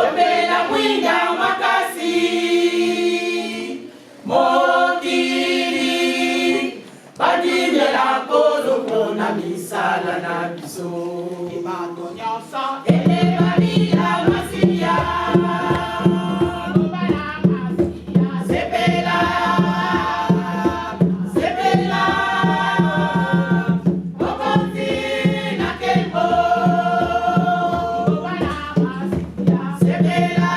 Topela mwinga makasi mokili badimela koloko na misala na biso bato nyonso elebamila masiya sepela sepela mokonzi na kembo sepela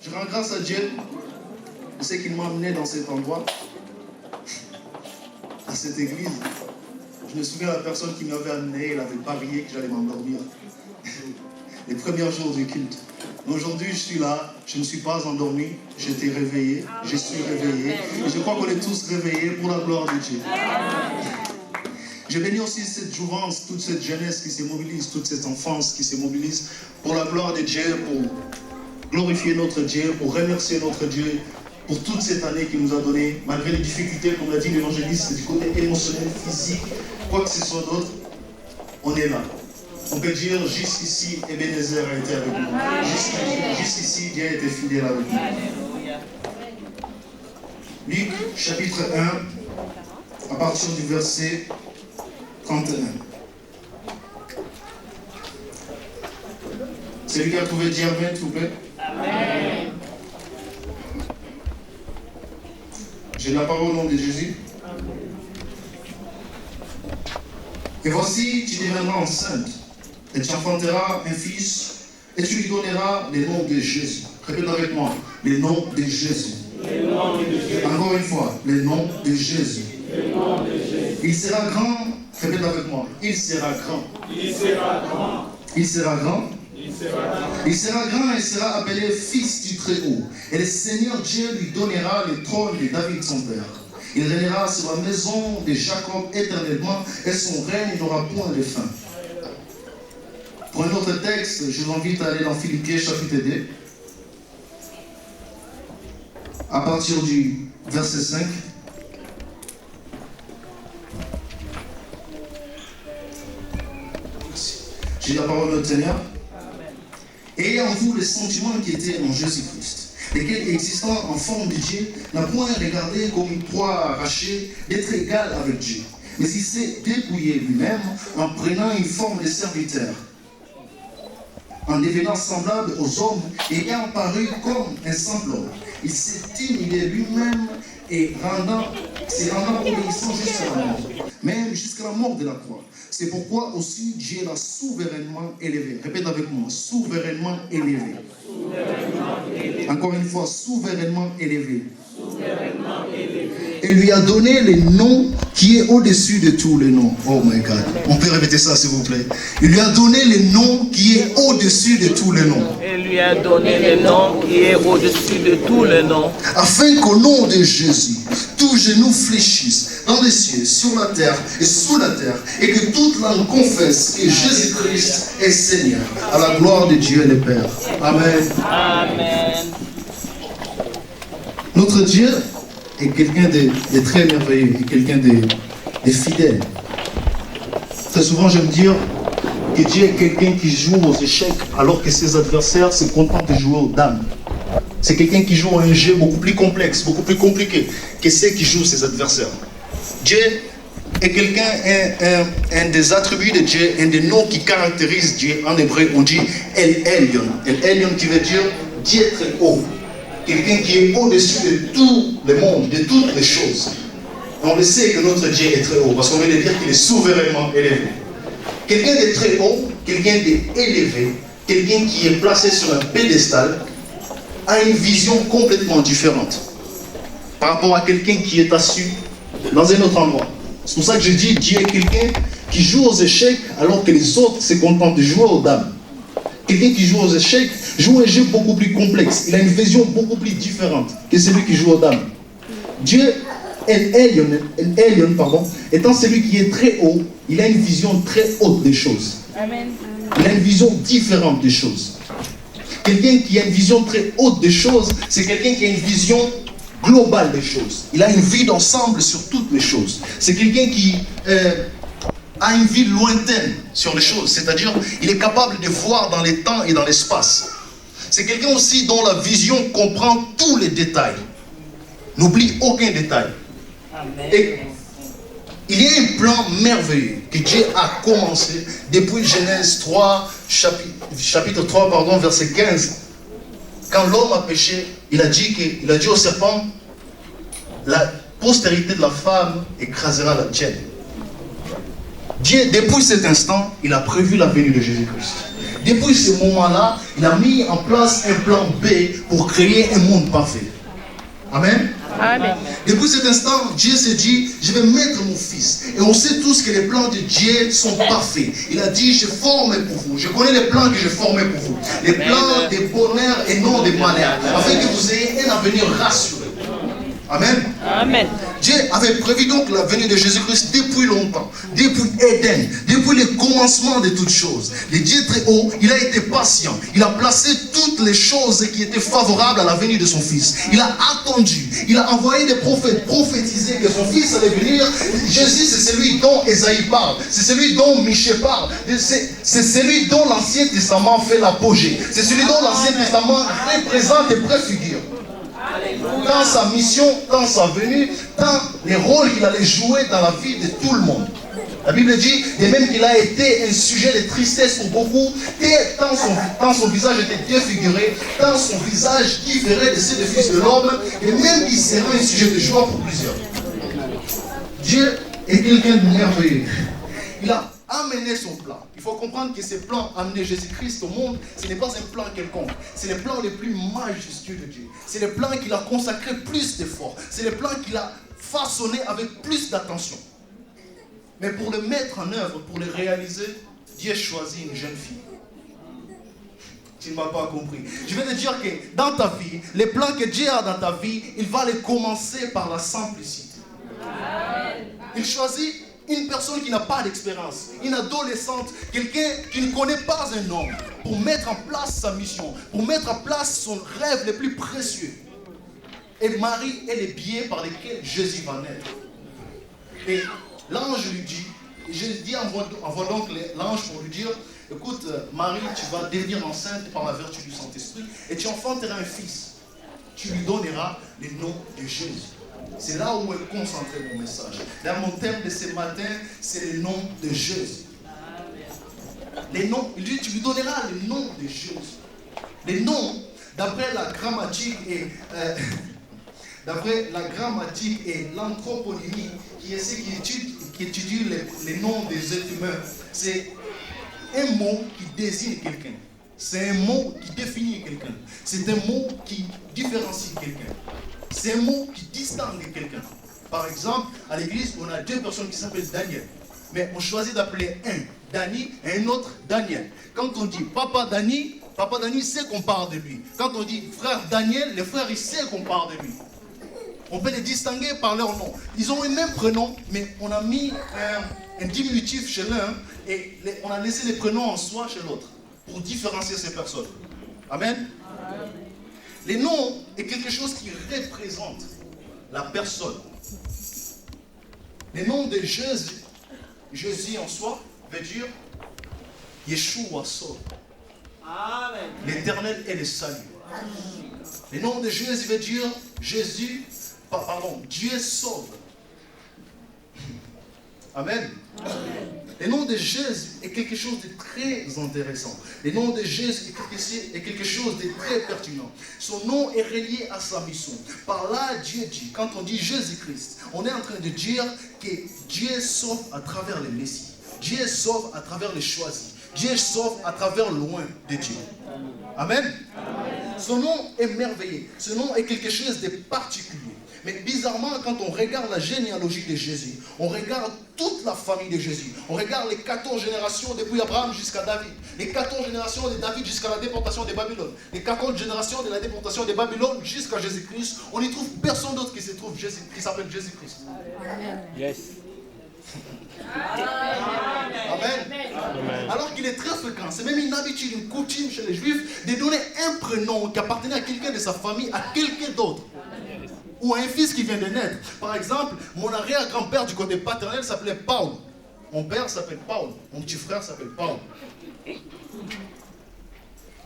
Je rends grâce à Dieu de ce qu'il m'a amené dans cet endroit, à cette église. Je me souviens, la personne qui m'avait amené, elle avait parié que j'allais m'endormir les premiers jours du culte. Aujourd'hui, je suis là, je ne suis pas endormi, j'étais réveillé, je suis réveillé. Et je crois qu'on est tous réveillés pour la gloire de Dieu. Je bénis aussi cette jouvence, toute cette jeunesse qui se mobilise, toute cette enfance qui se mobilise pour la gloire de Dieu, pour glorifier notre Dieu, pour remercier notre Dieu pour toute cette année qu'il nous a donnée, malgré les difficultés, comme l'a dit l'évangéliste, du côté émotionnel, physique, quoi que ce soit d'autre, on est là. On peut dire, jusqu'ici, Ebenezer a été avec nous. Jusqu'ici, Dieu a été fidèle avec nous. Luc, chapitre 1, à partir du verset 31. Celui qui a trouvé, dit Amen, s'il vous plaît. Amen. J'ai la parole au nom de Jésus. Et voici, tu deviendras enceinte, et tu enfanteras un fils, et tu lui donneras le nom de Jésus. Répète avec moi, le nom de Jésus. Encore une fois, le nom de Jésus. Il sera grand, répète avec moi, il sera grand. Il sera grand. Il sera grand. Il sera grand et sera appelé fils du Très-Haut. Et le Seigneur Dieu lui donnera le trône de David son père. Il régnera sur la maison de Jacob éternellement et son règne n'aura point de fin. Pour un autre texte, je vous invite à aller dans Philippiens chapitre 2. À partir du verset 5. J'ai la parole du Seigneur. Ayez en vous les sentiments qui étaient en Jésus-Christ, lesquels, existant en forme de Dieu, n'a point regardé comme une proie arrachée d'être égal avec Dieu. Mais il s'est dépouillé lui-même en prenant une forme de serviteur, en devenant semblable aux hommes, ayant paru comme un simple homme. Il s'est humilié lui-même et se rendant obéissant jusqu'à la mort, même jusqu'à la mort de la croix. C'est pourquoi aussi Dieu l'a souverainement élevé. Répète avec moi, souverainement élevé. Encore une fois, souverainement élevé. Et lui a donné le nom qui est au-dessus de tous les noms. Oh my God. On peut répéter ça s'il vous plaît. Il lui a donné le nom qui est au-dessus de tous les noms. Il lui a donné le nom qui est au-dessus de tous les noms. Afin qu'au nom de Jésus, tout genou fléchisse dans les cieux, sur la terre et sous la terre, et que toute langue confesse que Jésus-Christ est Seigneur, à la gloire de Dieu le Père. Amen. Amen. Notre Dieu est quelqu'un de très merveilleux, quelqu'un de fidèle. Très souvent, j'aime dire que Dieu est quelqu'un qui joue aux échecs alors que ses adversaires se contentent de jouer aux dames. C'est quelqu'un qui joue à un jeu beaucoup plus complexe, beaucoup plus compliqué que ceux qui jouent ses adversaires. Dieu est quelqu'un, un des attributs de Dieu, un des noms qui caractérise Dieu. En hébreu, on dit El Elyon. El Elyon qui veut dire Dieu très haut. Quelqu'un qui est au-dessus de tout le monde, de toutes les choses. On le sait que notre Dieu est très haut, parce qu'on veut dire qu'il est souverainement élevé. Quelqu'un de très haut, quelqu'un d'élevé, quelqu'un qui est placé sur un pédestal, a une vision complètement différente par rapport à quelqu'un qui est assis dans un autre endroit. C'est pour ça que je dis, Dieu est quelqu'un qui joue aux échecs alors que les autres se contentent de jouer aux dames. Quelqu'un qui joue aux échecs joue un jeu beaucoup plus complexe. Il a une vision beaucoup plus différente que celui qui joue aux dames. Dieu, étant celui qui est très haut, il a une vision très haute des choses. Amen. Il a une vision différente des choses. Quelqu'un qui a une vision très haute des choses, c'est quelqu'un qui a une vision globale des choses. Il a une vue d'ensemble sur toutes les choses. C'est quelqu'un qui a une vue lointaine sur les choses. C'est-à-dire, il est capable de voir dans les temps et dans l'espace. C'est quelqu'un aussi dont la vision comprend tous les détails. N'oublie aucun détail. Amen. Et il y a un plan merveilleux que Dieu a commencé depuis Genèse 3, chapitre 3, verset 15. Quand l'homme a péché, il a dit au serpent, la postérité de la femme écrasera la tienne. Dieu, depuis cet instant, il a prévu la venue de Jésus-Christ. Depuis ce moment-là, il a mis en place un plan B pour créer un monde parfait. Amen. Amen. Depuis cet instant, Dieu s'est dit, je vais mettre mon fils. Et on sait tous que les plans de Dieu sont parfaits. Il a dit, je forme pour vous. Je connais les plans que je formais pour vous. Les plans de bonheur et non de malheur. Afin que vous ayez un avenir rassuré. Amen. Amen. Dieu avait prévu donc la venue de Jésus-Christ depuis longtemps, depuis Éden, depuis le commencement de toutes choses. Le Dieu très haut, il a été patient. Il a placé toutes les choses qui étaient favorables à la venue de son Fils. Il a attendu. Il a envoyé des prophètes prophétiser que son Fils allait venir. Jésus, c'est celui dont Ésaïe parle. C'est celui dont Michée parle. C'est celui dont l'Ancien Testament fait l'apogée. C'est celui dont l'Ancien Testament représente et préfigure. Dans sa mission, dans sa venue, dans les rôles qu'il allait jouer dans la vie de tout le monde. La Bible dit, de même qu'il a été un sujet de tristesse pour beaucoup, tant son visage était défiguré, tant son visage différait de ceux des fils de l'homme, et même qu'il sera un sujet de joie pour plusieurs. Dieu est quelqu'un de merveilleux. Il a amené son plan. Il faut comprendre que ce plan amené Jésus-Christ au monde, ce n'est pas un plan quelconque. C'est le plan le plus majestueux de Dieu. C'est le plan qu'il a consacré plus d'efforts. C'est le plan qu'il a façonné avec plus d'attention. Mais pour le mettre en œuvre, pour le réaliser, Dieu choisit une jeune fille. Tu ne m'as pas compris. Je vais te dire que dans ta vie, les plans que Dieu a dans ta vie, il va les commencer par la simplicité. Il choisit une personne qui n'a pas d'expérience, une adolescente, quelqu'un qui ne connaît pas un homme, pour mettre en place sa mission, pour mettre en place son rêve le plus précieux. Et Marie est le biais par lequel Jésus va naître. Et l'ange lui dit, Jésus envoie donc l'ange pour lui dire, écoute Marie, tu vas devenir enceinte par la vertu du Saint-Esprit, et tu enfanteras un fils. Tu lui donneras le nom de Jésus. C'est là où est concentré mon message. Là, mon thème de ce matin, c'est le nom de Jésus. Les noms, il dit, tu lui donneras le nom de Jésus. Les noms, d'après la grammatique et l'anthroponymie, qui est ce qui étudie les noms des êtres humains, c'est un mot qui désigne quelqu'un. C'est un mot qui définit quelqu'un. C'est un mot qui différencie quelqu'un. C'est un mot qui distingue quelqu'un. Par exemple, à l'église, on a deux personnes qui s'appellent Daniel. Mais on choisit d'appeler un Dani et un autre Daniel. Quand on dit Papa Dani sait qu'on parle de lui. Quand on dit frère Daniel, le frère il sait qu'on parle de lui. On peut les distinguer par leur nom. Ils ont le même prénom, mais on a mis un diminutif chez l'un et on a laissé les prénoms en soi chez l'autre pour différencier ces personnes. Amen. Les noms est quelque chose qui représente la personne. Le nom de Jésus, Jésus en soi, veut dire Yeshua sauve. L'Éternel est le salut. Le nom de Jésus veut dire Dieu sauve. Amen. Le nom de Jésus est quelque chose de très intéressant. Le nom de Jésus est quelque chose de très pertinent. Son nom est relié à sa mission. Par là, Dieu dit, quand on dit Jésus-Christ, on est en train de dire que Dieu sauve à travers le Messie. Dieu sauve à travers les choisis. Dieu sauve à travers loin de Dieu. Amen. Son nom est merveilleux. Ce nom est quelque chose de particulier. Mais bizarrement, quand on regarde la généalogie de Jésus, on regarde toute la famille de Jésus. On regarde les 14 générations depuis Abraham jusqu'à David. Les 14 générations de David jusqu'à la déportation de Babylone. Les 14 générations de la déportation de Babylone jusqu'à Jésus-Christ. On n'y trouve personne d'autre qui s'appelle Jésus-Christ. Yes. Amen. Alors qu'il est très fréquent, c'est même une habitude, une coutume chez les Juifs de donner un prénom qui appartenait à quelqu'un de sa famille à quelqu'un d'autre. Ou à un fils qui vient de naître. Par exemple, mon arrière-grand-père du côté paternel s'appelait Paul. Mon père s'appelle Paul. Mon petit frère s'appelle Paul.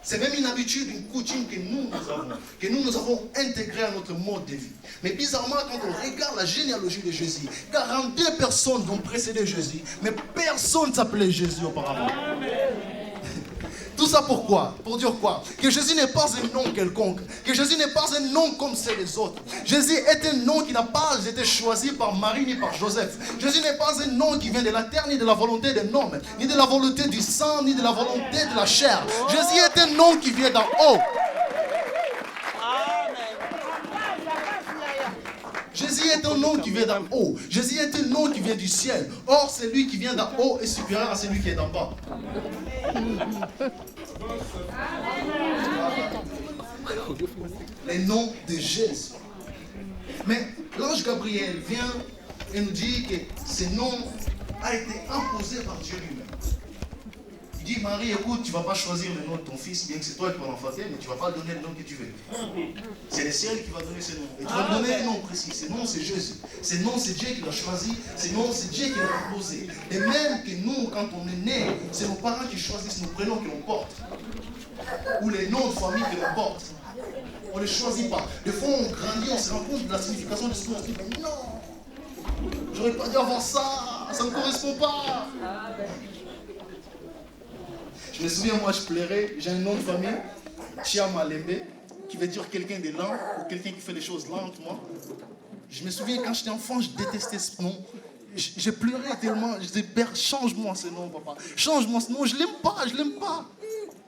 C'est même une habitude, une coutume que nous avons intégrée à notre mode de vie. Mais bizarrement, quand on regarde la généalogie de Jésus, 42 personnes vont précéder Jésus, mais personne ne s'appelait Jésus auparavant. Tout ça pourquoi? Pour dire quoi? Que Jésus n'est pas un nom quelconque. Que Jésus n'est pas un nom comme c'est les autres. Jésus est un nom qui n'a pas été choisi par Marie ni par Joseph. Jésus n'est pas un nom qui vient de la terre ni de la volonté d'un homme, ni de la volonté du sang, ni de la volonté de la chair. Jésus est un nom qui vient d'en haut. Jésus est un nom qui vient d'en haut. Jésus est un nom qui vient du ciel. Or, celui qui vient d'en haut est supérieur à celui qui est d'en bas. Les noms de Jésus. Mais l'ange Gabriel vient et nous dit que ce nom a été imposé par Dieu lui-même. Il dit, Marie, écoute, tu ne vas pas choisir le nom de ton fils, bien que c'est toi qui vas l'enfanter, mais tu ne vas pas donner le nom que tu veux. C'est le ciel qui va donner ce nom. Et tu vas donner un nom précis. Ce nom, c'est Jésus. Ce nom, c'est Dieu qui l'a choisi. Ce nom, c'est Dieu qui l'a imposé. Et même que nous, quand on est né, c'est nos parents qui choisissent nos prénoms que l'on porte. Ou les noms de famille que l'on porte. On ne les choisit pas. Des fois, on grandit, on se rend compte de la signification de ce nom. On se dit, mais non, j'aurais pas dû avoir ça. Ça ne correspond pas. Je me souviens, moi, je plairais, j'ai un nom de famille, Chiamalembe, qui veut dire quelqu'un de lent, ou quelqu'un qui fait les choses lentement. Je me souviens, quand j'étais enfant, je détestais ce nom. Je pleurais tellement, je disais, Père, change-moi ce nom, papa. Change-moi ce nom, je l'aime pas, je l'aime pas.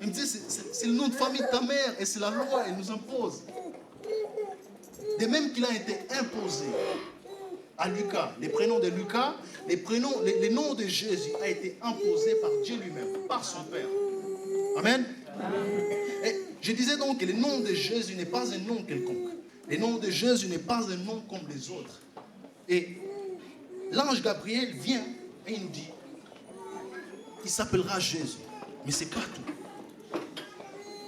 Il me disait, c'est le nom de famille de ta mère, et c'est la loi, elle nous impose. De même qu'il a été imposé à Lucas, les prénoms de Lucas, les noms de Jésus a été imposé par Dieu lui-même, par son Père. Amen. Et je disais donc que le nom de Jésus n'est pas un nom quelconque. Le nom de Jésus n'est pas un nom comme les autres. Et l'ange Gabriel vient et il nous dit, il s'appellera Jésus. Mais c'est pas tout.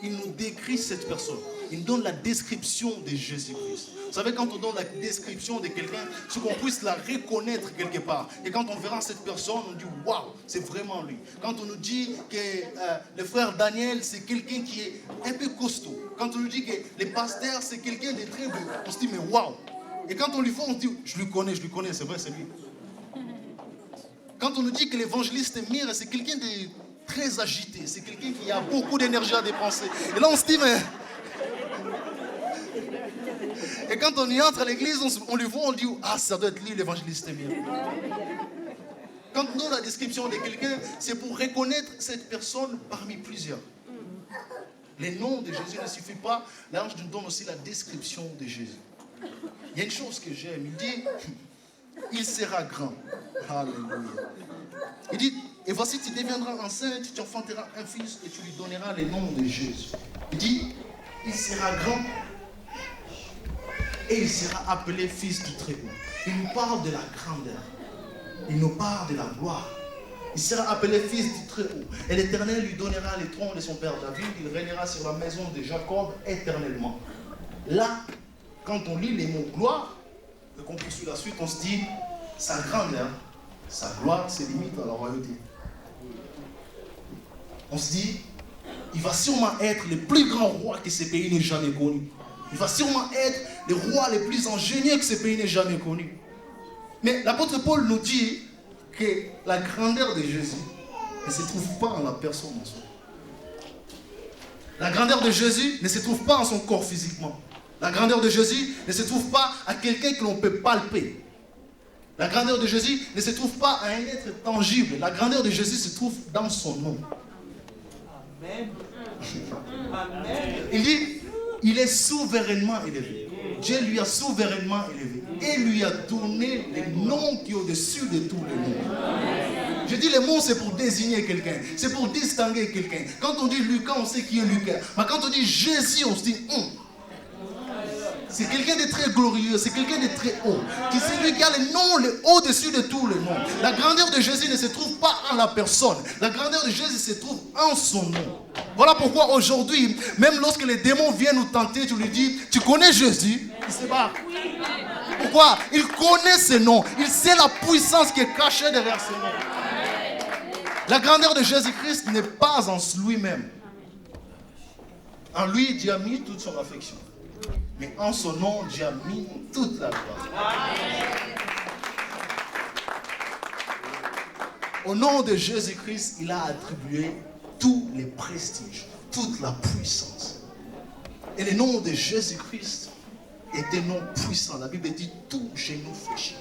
Il nous décrit cette personne. Il nous donne la description de Jésus-Christ. Vous savez, quand on donne la description de quelqu'un, c'est qu'on puisse la reconnaître quelque part. Et quand on verra cette personne, on dit « Waouh, c'est vraiment lui ». Quand on nous dit que le frère Daniel, c'est quelqu'un qui est un peu costaud. Quand on nous dit que le pasteur, c'est quelqu'un de très beau, on se dit « Mais waouh ». Et quand on lui fait, on se dit « Je lui connais, c'est vrai, c'est lui ». Quand on nous dit que l'évangéliste Mire, c'est quelqu'un de très agité, c'est quelqu'un qui a beaucoup d'énergie à dépenser. Et là, on se dit « Mais... » Et quand on y entre à l'église, on lui voit, on dit « Ah, ça doit être lui l'évangéliste Mire ». Quand on donne la description de quelqu'un, c'est pour reconnaître cette personne parmi plusieurs. Les noms de Jésus ne suffit pas, l'ange nous donne aussi la description de Jésus. Il y a une chose que j'aime, il dit « Il sera grand ». Alléluia. Il dit « Et voici, tu deviendras enceinte, tu enfanteras un fils et tu lui donneras le nom de Jésus ». Il dit « Il sera grand ». Et il sera appelé fils du Très-Haut. Il nous parle de la grandeur. Il nous parle de la gloire. Il sera appelé fils du Très-Haut. Et l'Éternel lui donnera les trônes de son père David. Il régnera sur la maison de Jacob éternellement. Là, quand on lit les mots gloire, et qu'on poursuit la suite, on se dit, sa grandeur, sa gloire, c'est limite à la royauté. On se dit, il va sûrement être le plus grand roi que ce pays n'ait jamais connu. Il va sûrement être le roi le plus ingénieux que ce pays n'ait jamais connu. Mais l'apôtre Paul nous dit que la grandeur de Jésus ne se trouve pas en la personne en soi. La grandeur de Jésus ne se trouve pas en son corps physiquement. La grandeur de Jésus ne se trouve pas à quelqu'un que l'on peut palper. La grandeur de Jésus ne se trouve pas à un être tangible. La grandeur de Jésus se trouve dans son nom. Amen. Amen. Il dit, il est souverainement élevé. Dieu lui a souverainement élevé. Et lui a donné les noms qui est au-dessus de tous les noms. Je dis les mots, c'est pour désigner quelqu'un. C'est pour distinguer quelqu'un. Quand on dit Lucas, on sait qui est Lucas. Mais quand on dit Jésus, on se dit c'est quelqu'un de très glorieux, c'est quelqu'un de très haut. Qui c'est lui qui a le nom le au-dessus de tous les noms. La grandeur de Jésus ne se trouve pas en la personne. La grandeur de Jésus se trouve en son nom. Voilà pourquoi aujourd'hui, même lorsque les démons viennent nous tenter, tu lui dis, tu connais Jésus? Il se barre. Pourquoi? Il connaît ce nom. Il sait la puissance qui est cachée derrière ce nom. La grandeur de Jésus-Christ n'est pas en lui-même. En lui, Dieu a mis toute son affection. Mais en son nom, Dieu a mis toute la gloire. Au nom de Jésus-Christ, il a attribué tous les prestiges, toute la puissance. Et le nom de Jésus-Christ est un nom puissant. La Bible dit tout genou fléchit.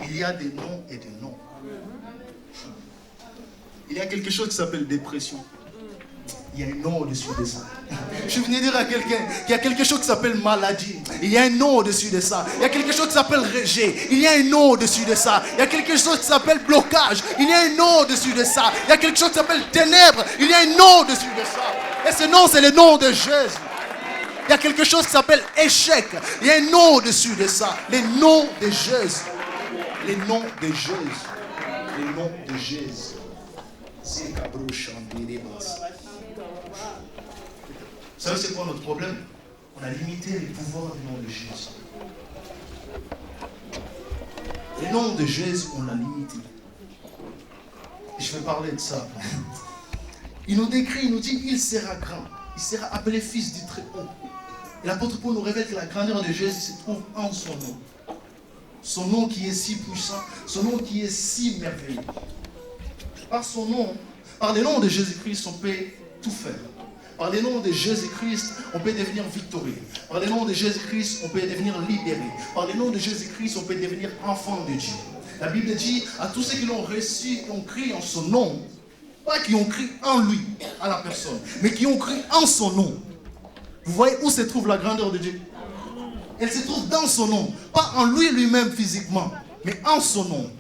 Il y a des noms et des noms. Il y a quelque chose qui s'appelle dépression. Il y a un nom au-dessus de ça. Je venais dire à quelqu'un qu'il y a quelque chose qui s'appelle maladie. Il y a un nom au-dessus de ça. Il y a quelque chose qui s'appelle rejet. Il y a un nom au-dessus de ça. Il y a quelque chose qui s'appelle blocage. Il y a un nom au-dessus de ça. Il y a quelque chose qui s'appelle ténèbres. Il y a un nom au-dessus de ça. Et ce nom, c'est le nom de Jésus. Il y a quelque chose qui s'appelle échec. Il y a un nom au-dessus de ça. Le nom de Jésus. Le nom de Jésus. Le nom de Jésus. C'est Cabrouche en Bérébas. Vous savez c'est quoi notre problème? On a limité les pouvoirs du nom de Jésus. Le nom de Jésus, on l'a limité. Et je vais parler de ça. Il nous décrit, il nous dit, il sera grand. Il sera appelé fils du Très-Haut. Et l'apôtre Paul nous révèle que la grandeur de Jésus se trouve en son nom. Son nom qui est si puissant, son nom qui est si merveilleux. Par son nom, par le nom de Jésus-Christ, on peut tout faire. Par le nom de Jésus-Christ, on peut devenir victorieux. Par le nom de Jésus-Christ, on peut devenir libéré. Par le nom de Jésus-Christ, on peut devenir enfant de Dieu. La Bible dit à tous ceux qui l'ont reçu, qui ont crié en son nom, pas qui ont crié en lui, à la personne, mais qui ont crié en son nom. Vous voyez où se trouve la grandeur de Dieu? Elle se trouve dans son nom. Pas en lui-même physiquement, mais en son nom.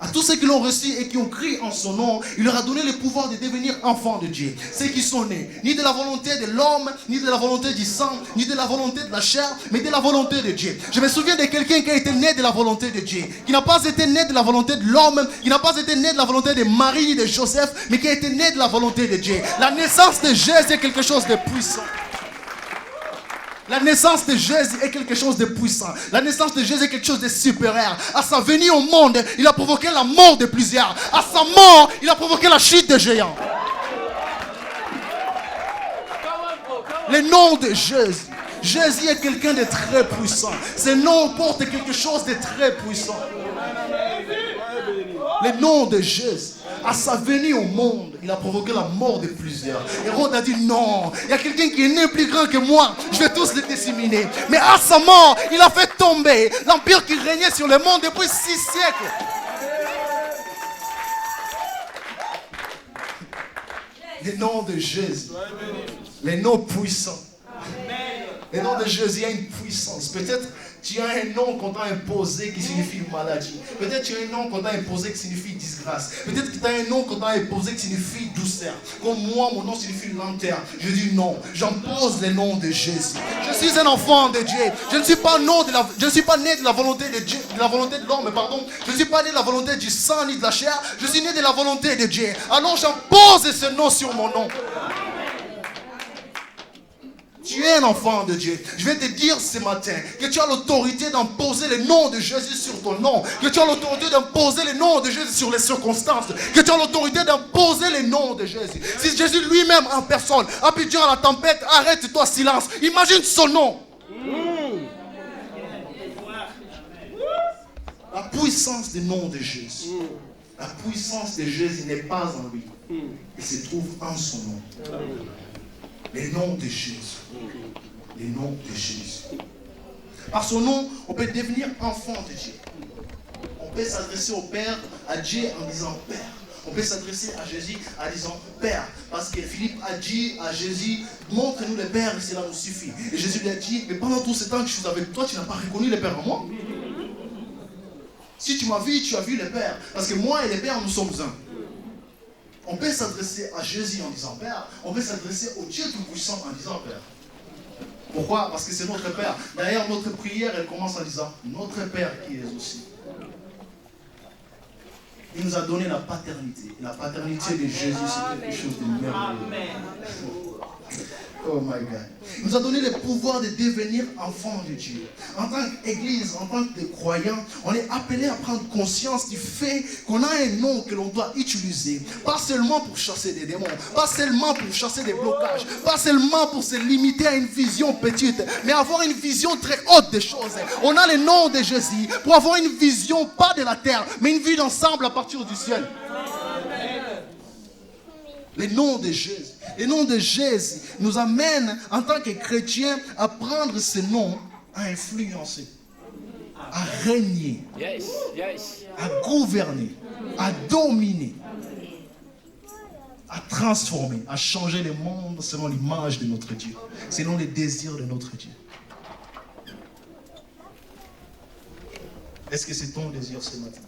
À tous ceux qui l'ont reçu et qui ont crié en son nom, il leur a donné le pouvoir de devenir enfants de Dieu. Ceux qui sont nés, ni de la volonté de l'homme, ni de la volonté du sang, ni de la volonté de la chair, mais de la volonté de Dieu. Je me souviens de quelqu'un qui a été né de la volonté de Dieu, qui n'a pas été né de la volonté de l'homme, qui n'a pas été né de la volonté de Marie ni de Joseph, mais qui a été né de la volonté de Dieu. La naissance de Jésus est quelque chose de puissant. La naissance de Jésus est quelque chose de puissant. La naissance de Jésus est quelque chose de supérieur. À sa venue au monde, il a provoqué la mort de plusieurs. À sa mort, il a provoqué la chute des géants. Le nom de Jésus. Jésus est quelqu'un de très puissant. Ce nom porte quelque chose de très puissant. Le nom de Jésus. À sa venue au monde, il a provoqué la mort de plusieurs. Hérode a dit non, il y a quelqu'un qui est né plus grand que moi, je vais tous les disséminer. Mais à sa mort, il a fait tomber l'empire qui régnait sur le monde depuis 6 siècles. Le nom de Jésus, le nom puissant. Le nom de Jésus a une puissance. Peut-être tu as un nom qu'on t'a imposé qui signifie maladie. Peut-être tu as un nom qu'on t'a imposé qui signifie disgrâce. Peut-être que tu as un nom qu'on t'a imposé qui signifie douceur. Comme moi, mon nom signifie lenteur. Je dis non, j'impose le nom de Jésus. Je suis un enfant de Dieu. Je ne suis pas, né de la volonté de Dieu, de la volonté de l'homme, pardon. Je ne suis pas né de la volonté du sang ni de la chair. Je suis né de la volonté de Dieu. Alors j'impose ce nom sur mon nom. Tu es un enfant de Dieu. Je vais te dire ce matin que tu as l'autorité d'imposer le nom de Jésus sur ton nom. Que tu as l'autorité d'imposer le nom de Jésus sur les circonstances. Que tu as l'autorité d'imposer le nom de Jésus. Si Jésus lui-même en personne a pu dire à la tempête, arrête-toi, silence. Imagine son nom. La puissance du nom de Jésus. La puissance de Jésus n'est pas en lui. Il se trouve en son nom. Le nom de Jésus. Le nom de Jésus. Par son nom, on peut devenir enfant de Dieu. On peut s'adresser au Père, à Dieu en disant Père. On peut s'adresser à Jésus en disant Père. Parce que Philippe a dit à Jésus, montre-nous le Père et cela nous suffit. Et Jésus lui a dit, mais pendant tout ce temps que je suis avec toi, tu n'as pas reconnu le Père en moi. Si tu m'as vu, tu as vu le Père. Parce que moi et le Père, nous sommes un. On peut s'adresser à Jésus en disant Père. On peut s'adresser au Dieu Tout-Puissant en disant Père. Pourquoi? Parce que c'est notre Père. D'ailleurs, notre prière, elle commence en disant notre Père qui est aussi. Il nous a donné la paternité. Et la paternité de Jésus, c'est quelque chose de merveilleux. Oh my God. Il nous a donné le pouvoir de devenir enfants de Dieu. En tant qu'Église, en tant que croyants, on est appelé à prendre conscience du fait qu'on a un nom que l'on doit utiliser. Pas seulement pour chasser des démons, pas seulement pour chasser des blocages, pas seulement pour se limiter à une vision petite, mais avoir une vision très haute des choses. On a le nom de Jésus pour avoir une vision pas de la terre, mais une vue d'ensemble à partir du ciel. Le nom de Jésus. Le nom de Jésus nous amène en tant que chrétiens à prendre ce nom, à influencer, à régner, à gouverner, à dominer, à transformer, à changer le monde selon l'image de notre Dieu, selon les désirs de notre Dieu. Est-ce que c'est ton désir ce matin?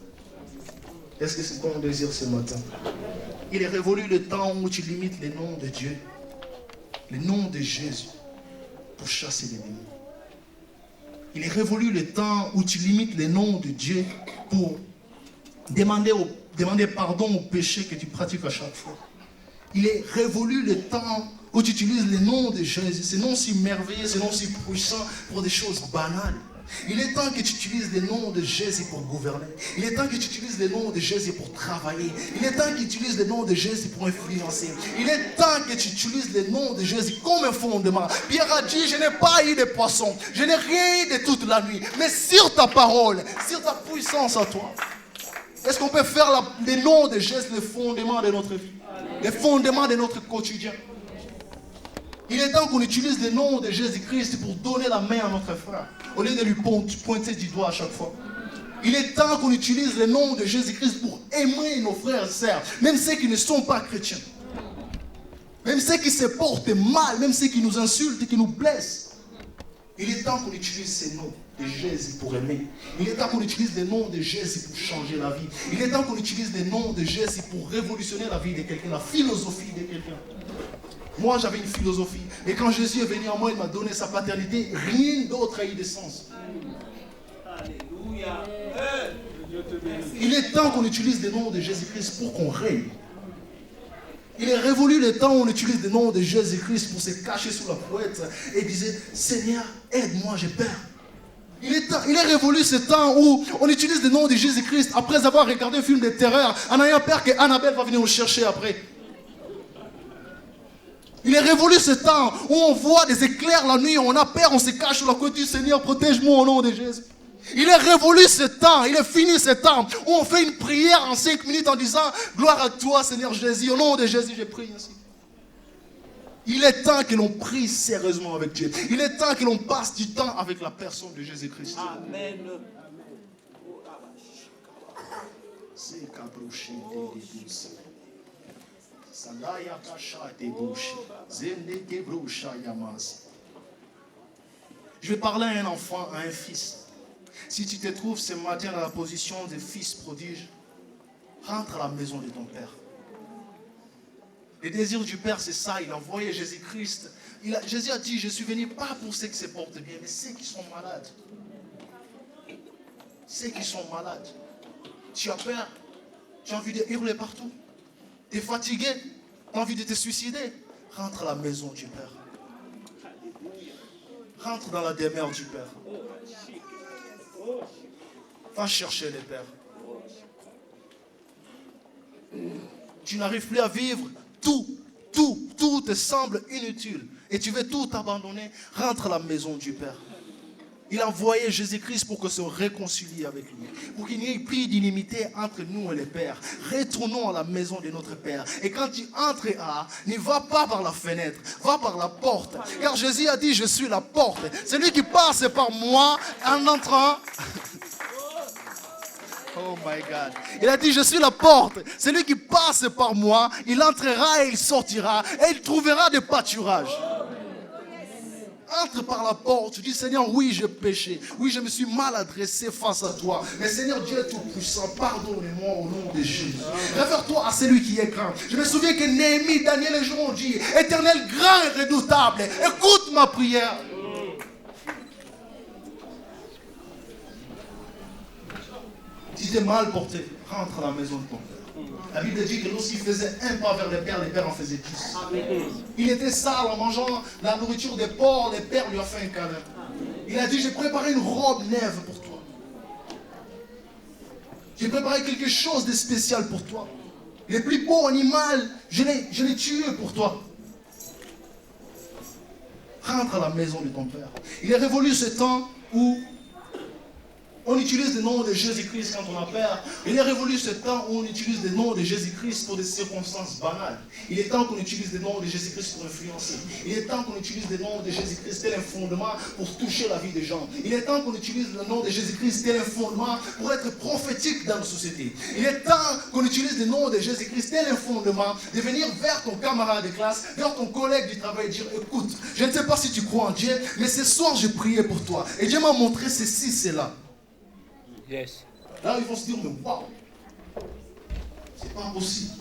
Est-ce que c'est ton désir ce matin? Il est révolu le temps où tu limites les noms de Dieu, le nom de Jésus, pour chasser l'ennemi. Il est révolu le temps où tu limites les noms de Dieu pour demander pardon au péché que tu pratiques à chaque fois. Il est révolu le temps où tu utilises les noms de Jésus, ces noms si merveilleux, ces noms si puissants pour des choses banales. Il est temps que tu utilises les noms de Jésus pour gouverner. Il est temps que tu utilises les noms de Jésus pour travailler. Il est temps que tu utilises les noms de Jésus pour influencer. Il est temps que tu utilises les noms de Jésus comme un fondement. Pierre a dit, je n'ai pas eu de poisson, je n'ai rien eu de toute la nuit, mais sur ta parole, sur ta puissance à toi. Est-ce qu'on peut faire les noms de Jésus le fondement de notre vie, le fondement de notre quotidien? Il est temps qu'on utilise le nom de Jésus-Christ pour donner la main à notre frère, au lieu de lui pointer du doigt à chaque fois. Il est temps qu'on utilise le nom de Jésus-Christ pour aimer nos frères et sœurs, même ceux qui ne sont pas chrétiens. Même ceux qui se portent mal, même ceux qui nous insultent, qui nous blessent. Il est temps qu'on utilise ces noms de Jésus pour aimer. Il est temps qu'on utilise les noms de Jésus pour changer la vie. Il est temps qu'on utilise les noms de Jésus pour révolutionner la vie de quelqu'un, la philosophie de quelqu'un. Moi, j'avais une philosophie. Et quand Jésus est venu en moi, il m'a donné sa paternité. Rien d'autre a eu de sens. Alléluia. Il est temps qu'on utilise les noms de Jésus-Christ pour qu'on règne. Il est révolu le temps où on utilise le nom de Jésus-Christ pour se cacher sous la couette et disait, Seigneur, aide-moi, j'ai peur. Il est révolu ce temps où on utilise le nom de Jésus-Christ après avoir regardé un film de terreur en ayant peur que Annabelle va venir nous chercher après. Il est révolu ce temps où on voit des éclairs la nuit, on a peur, on se cache sous la côte du Seigneur, protège-moi au nom de Jésus. Il est révolu ce temps, il est fini ce temps où on fait une prière en 5 minutes en disant gloire à toi Seigneur Jésus, au nom de Jésus je prie ainsi. Il est temps que l'on prie sérieusement avec Dieu. Il est temps que l'on passe du temps avec la personne de Jésus-Christ. Amen. Je vais parler à un enfant, à un fils. Si tu te trouves ce matin dans la position de fils prodige, rentre à la maison de ton Père. Le désir du Père, c'est ça. Il a envoyé Jésus-Christ. Jésus a dit, je suis venu pas pour ceux qui se portent bien, mais ceux qui sont malades. Ceux qui sont malades. Tu as peur. Tu as envie de hurler partout. Tu es fatigué. Tu as envie de te suicider. Rentre à la maison du Père. Rentre dans la demeure du Père. Va chercher le Père. Tu n'arrives plus à vivre. Tout te semble inutile. Et tu veux tout abandonner. Rentre à la maison du Père. Il a envoyé Jésus-Christ pour que se réconcilie avec lui. Pour qu'il n'y ait plus d'inimité entre nous et le Père. Retournons à la maison de notre Père. Et quand tu entreras, ne va pas par la fenêtre, va par la porte. Car Jésus a dit, je suis la porte. Celui qui passe par moi en entrant... Oh my God. Il a dit, je suis la porte. Celui qui passe par moi, il entrera et il sortira. Et il trouvera des pâturages. Entre par la porte, tu dis Seigneur, oui j'ai péché, oui je me suis mal adressé face à toi, mais Seigneur Dieu est tout puissant, pardonne-moi au nom de Jésus. Réfère-toi à celui qui est grand. Je me souviens que Néhémie, Daniel et Jean ont dit, Éternel grand et redoutable, écoute ma prière. Si tu es mal porté, rentre à la maison de ton Père. La Bible dit que lorsqu'il faisait un pas vers le Père en faisait 10. Il était sale en mangeant la nourriture des porcs, le Père lui a fait un câlin. Il a dit, j'ai préparé une robe neuve pour toi. J'ai préparé quelque chose de spécial pour toi. Le plus beau animal, je l'ai tué pour toi. Rentre à la maison de ton Père. Il est révolu ce temps où On utilise le nom de Jésus-Christ quand on a peur. Il est révolu ce temps où on utilise le nom de Jésus-Christ pour des circonstances banales. Il est temps qu'on utilise le nom de Jésus-Christ pour influencer. Il est temps qu'on utilise le nom de Jésus-Christ tel un fondement pour toucher la vie des gens. Il est temps qu'on utilise le nom de Jésus-Christ tel un fondement pour être prophétique dans la société. Il est temps qu'on utilise le nom de Jésus-Christ tel un fondement de venir vers ton camarade de classe, vers ton collègue du travail et dire, écoute, je ne sais pas si tu crois en Dieu, mais ce soir je priais pour toi. Et Dieu m'a montré ceci, cela. Yes. Là, ils vont se dire, mais waouh, c'est pas possible.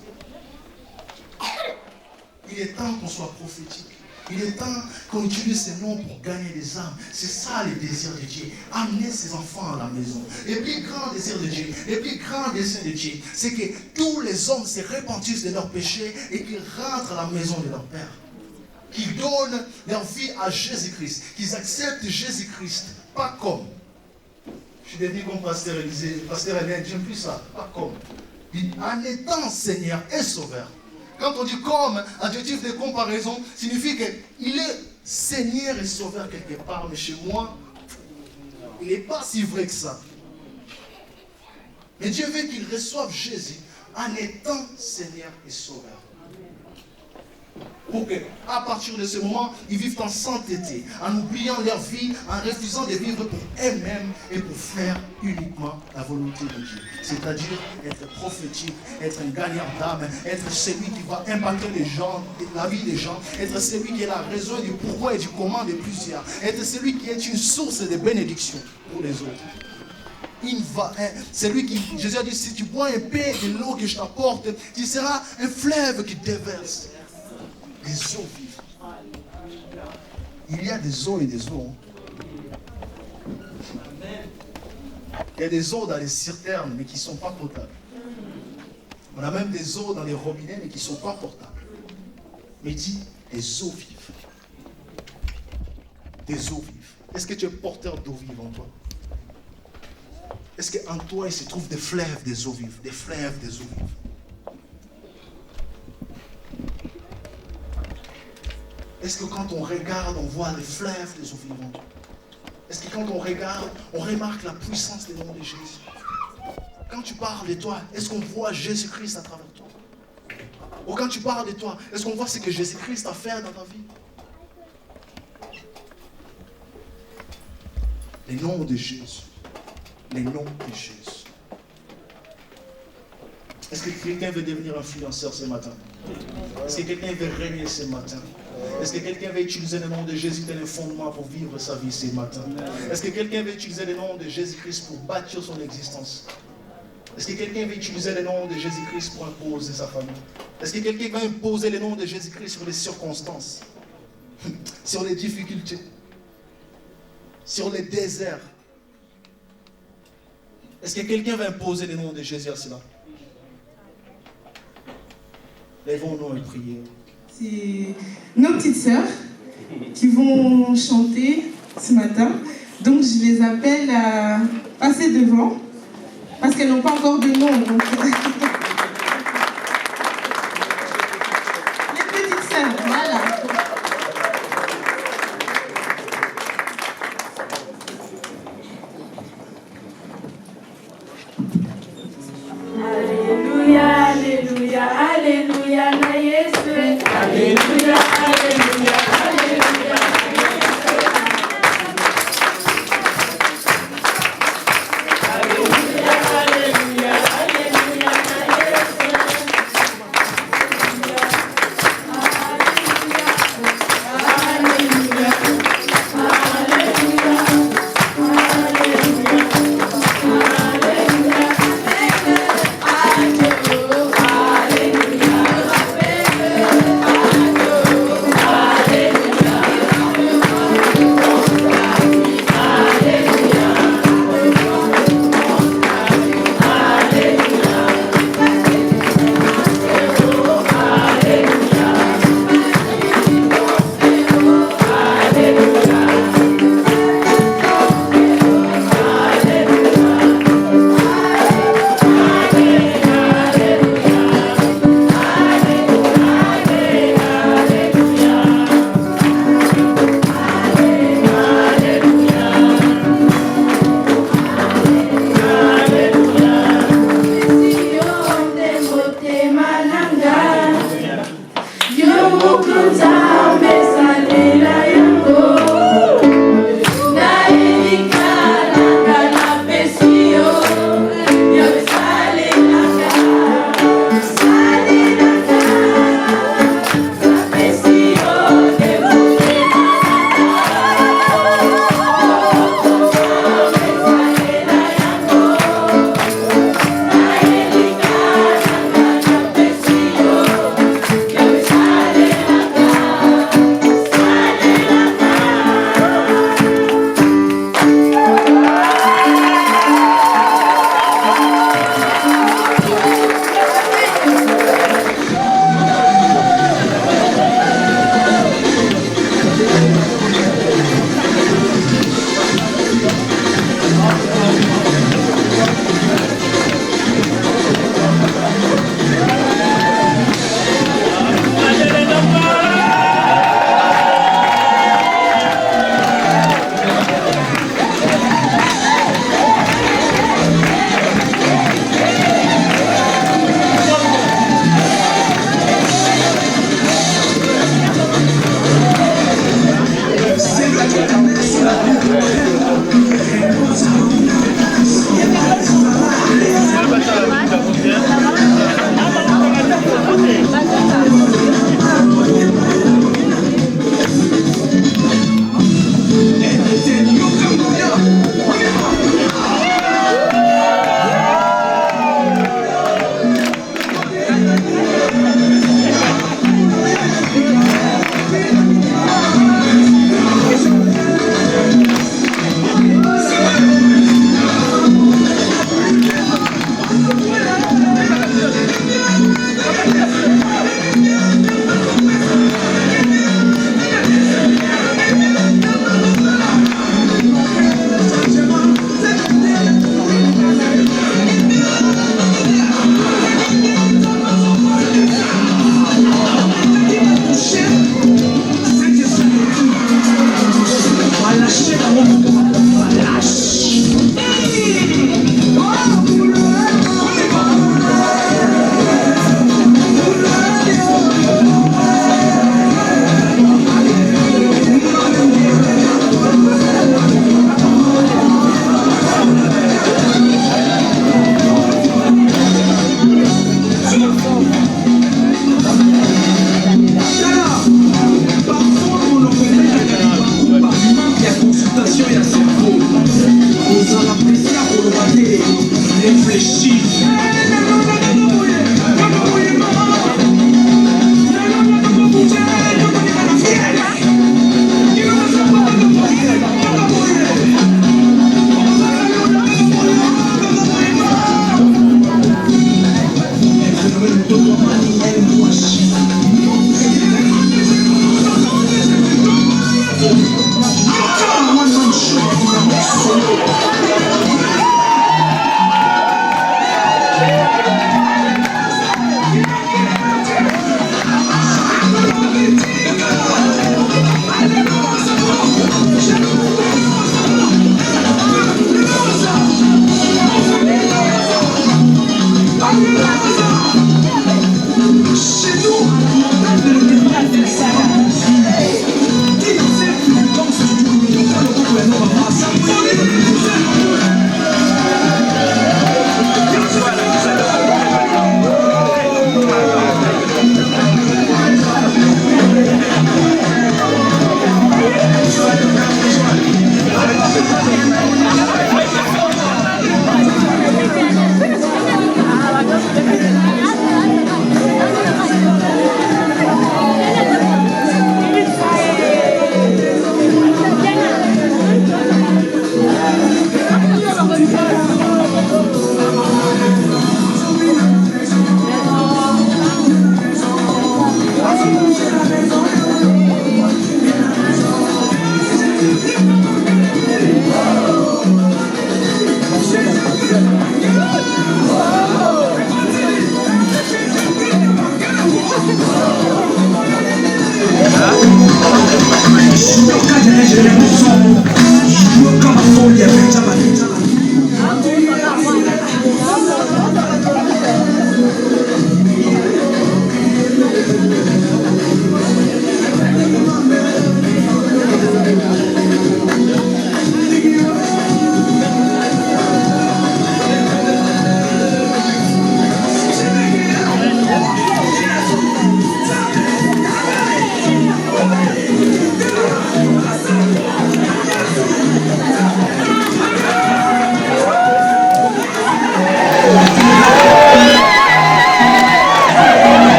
Il est temps qu'on soit prophétique. Il est temps qu'on utilise ces noms pour gagner des âmes. C'est ça le désir de Dieu. Amener ses enfants à la maison. Le plus grand désir de Dieu, le plus grand désir de Dieu, c'est que tous les hommes se repentissent de leurs péchés et qu'ils rentrent à la maison de leur Père. Qu'ils donnent leur vie à Jésus-Christ. Qu'ils acceptent Jésus-Christ, pas comme. Je suis devenu comme pasteur Élisée, pasteur Hélène, j'aime plus ça, pas comme. En étant Seigneur et Sauveur. Quand on dit comme, adjectif de comparaison, signifie qu'il est Seigneur et Sauveur quelque part, mais chez moi, il n'est pas si vrai que ça. Mais Dieu veut qu'ils reçoivent Jésus en étant Seigneur et Sauveur. Pour qu'à partir de ce moment, ils vivent en sainteté, en oubliant leur vie, en refusant de vivre pour eux-mêmes et pour faire uniquement la volonté de Dieu. C'est-à-dire être prophétique, être un gagnant d'âme, être celui qui va impacter les gens, la vie des gens, être celui qui est la raison du pourquoi et du comment de plusieurs, être celui qui est une source de bénédiction pour les autres. C'est lui qui, Jésus a dit, si tu bois un peu de l'eau que je t'apporte, tu seras un fleuve qui déverse des eaux vives. Il y a des eaux et des eaux. Il y a des eaux dans les citernes, mais qui ne sont pas potables. On a même des eaux dans les robinets, mais qui ne sont pas portables. Mais il dit des eaux vives. Des eaux vives. Est-ce que tu es porteur d'eau vive en toi? Est-ce qu'en toi, il se trouve des fleuves des eaux vives? Des fleuves des eaux vives. Est-ce que quand on regarde, on voit les fleuves des eaux vivantes? Est-ce que quand on regarde, on remarque la puissance des noms de Jésus? Quand tu parles de toi, est-ce qu'on voit Jésus-Christ à travers toi? Ou quand tu parles de toi, est-ce qu'on voit ce que Jésus-Christ a fait dans ta vie? Les noms de Jésus. Les noms de Jésus. Est-ce que quelqu'un veut devenir influenceur ce matin? Est-ce que quelqu'un veut régner ce matin? Est-ce que quelqu'un veut utiliser le nom de Jésus comme un fondement pour vivre sa vie ce matin? Est-ce que quelqu'un veut utiliser le nom de Jésus-Christ pour bâtir son existence? Est-ce que quelqu'un veut utiliser le nom de Jésus-Christ pour imposer sa famille? Est-ce que quelqu'un va imposer le nom de Jésus-Christ sur les circonstances, sur les difficultés, sur les déserts? Est-ce que quelqu'un va imposer le nom de Jésus à cela? Lèvons-nous et prions. C'est nos petites sœurs qui vont chanter ce matin. Donc je les appelle à passer devant parce qu'elles n'ont pas encore de nom. Donc... Les petites sœurs, voilà. Alléluia, alléluia, alléluia, na Yesu. Alléluia, alléluia, alléluia, na Yesu. Alléluia, alléluia, alléluia, na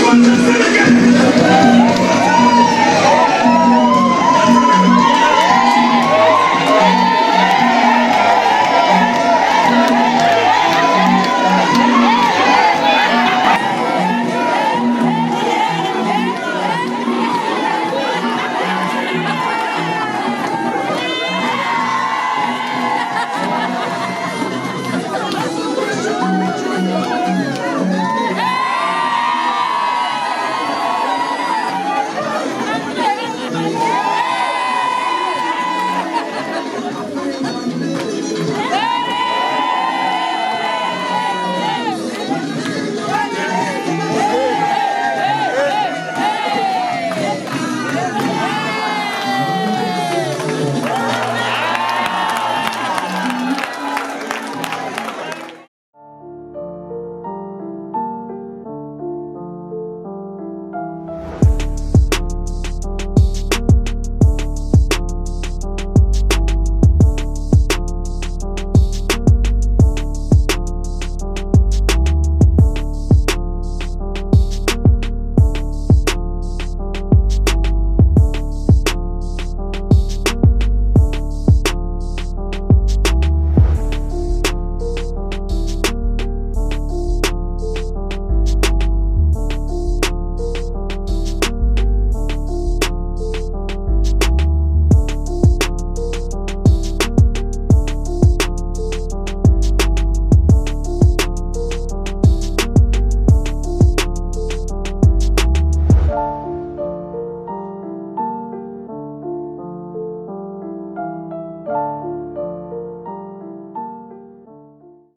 Once again.